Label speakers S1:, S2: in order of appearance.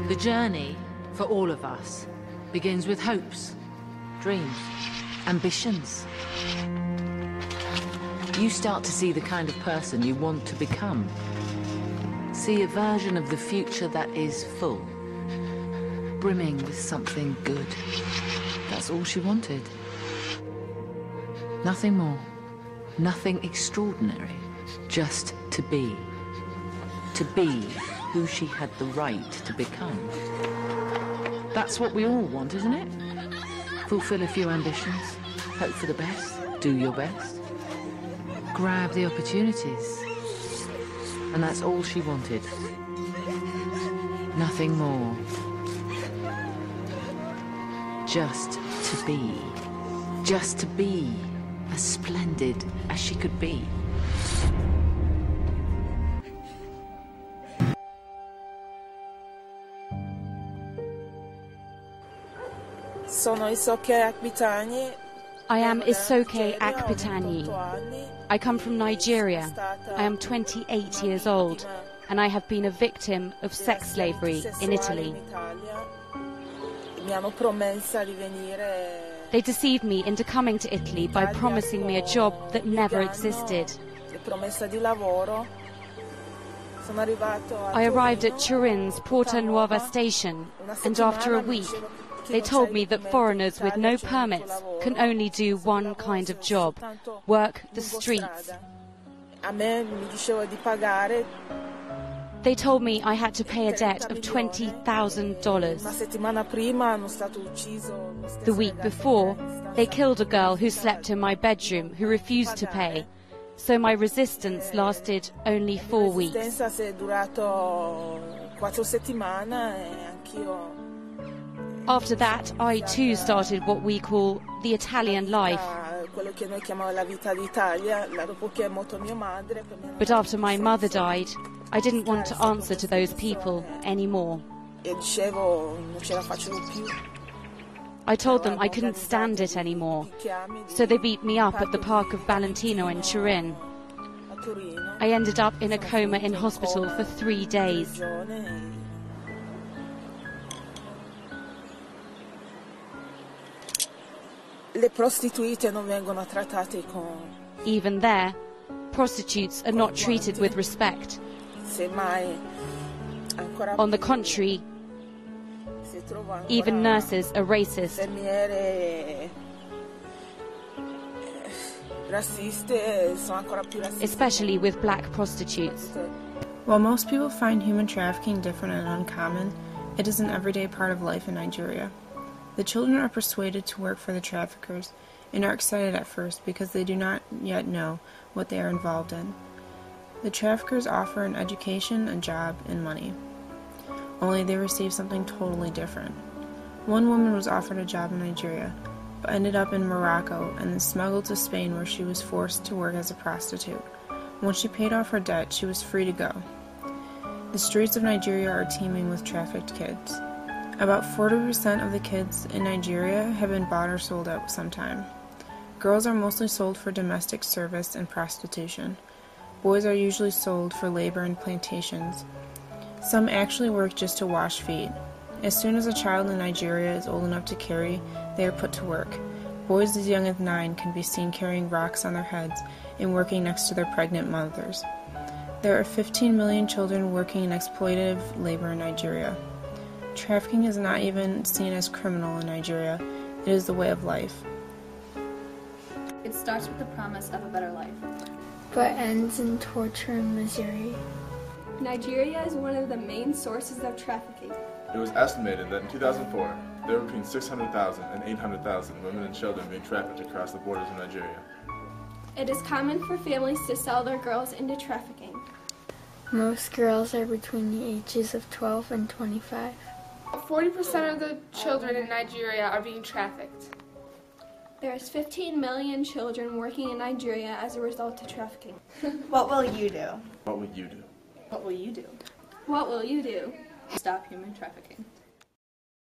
S1: The journey, for all of us, begins with hopes, dreams, ambitions. You start to see the kind of person you want to become. See a version of the future that is full, brimming with something good. That's all she wanted. Nothing more, nothing extraordinary, just to be. To be who she had the right to become. That's what we all want, isn't it? Fulfill a few ambitions, hope for the best, do your best. Grab the opportunities. And that's all she wanted. Nothing more. Just to be. Just to be as splendid as she could be.
S2: I am Isoke Akpitanyi. I come from Nigeria. I am 28 years old, and I have been a victim of sex slavery in Italy. They deceived me into coming to Italy by promising me a job that never existed. I arrived at Turin's Porta Nuova station, and after a week, they told me that foreigners with no permits can only do one kind of job, work the streets. They told me I had to pay a debt of $20,000. The week before, they killed a girl who slept in my bedroom who refused to pay, so my resistance lasted only 4 weeks. After that, I too started what we call the Italian life. But after my mother died, I didn't want to answer to those people anymore. I told them I couldn't stand it anymore, so they beat me up at the park of Valentino in Turin. I ended up in a coma in hospital for 3 days. Even there, prostitutes are not treated with respect. On the contrary, even nurses are racist. Especially with black prostitutes.
S3: While most people find human trafficking different and uncommon, it is an everyday part of life in Nigeria. The children are persuaded to work for the traffickers and are excited at first because they do not yet know what they are involved in. The traffickers offer an education, a job, and money. Only they receive something totally different. One woman was offered a job in Nigeria, but ended up in Morocco and then smuggled to Spain, where she was forced to work as a prostitute. Once she paid off her debt, she was free to go. The streets of Nigeria are teeming with trafficked kids. About 40% of the kids in Nigeria have been bought or sold at some time. Girls are mostly sold for domestic service and prostitution. Boys are usually sold for labor in plantations. Some actually work just to wash feet. As soon as a child in Nigeria is old enough to carry, they are put to work. Boys as young as 9 can be seen carrying rocks on their heads and working next to their pregnant mothers. There are 15 million children working in exploitative labor in Nigeria. Trafficking is not even seen as criminal in Nigeria. It is the way of life.
S4: It starts with the promise of a better life,
S5: but ends in torture and misery.
S6: Nigeria is one of the main sources of trafficking.
S7: It was estimated that in 2004, there were between 600,000 and 800,000 women and children being trafficked across the borders of Nigeria.
S6: It is common for families to sell their girls into trafficking.
S5: Most girls are between the ages of 12 and 25.
S8: 40% of the children in Nigeria are being trafficked.
S6: There's 15 million children working in Nigeria as a result of trafficking.
S9: What will you do?
S7: What will you do?
S4: What will you do?
S6: What will you do?
S4: Stop human trafficking.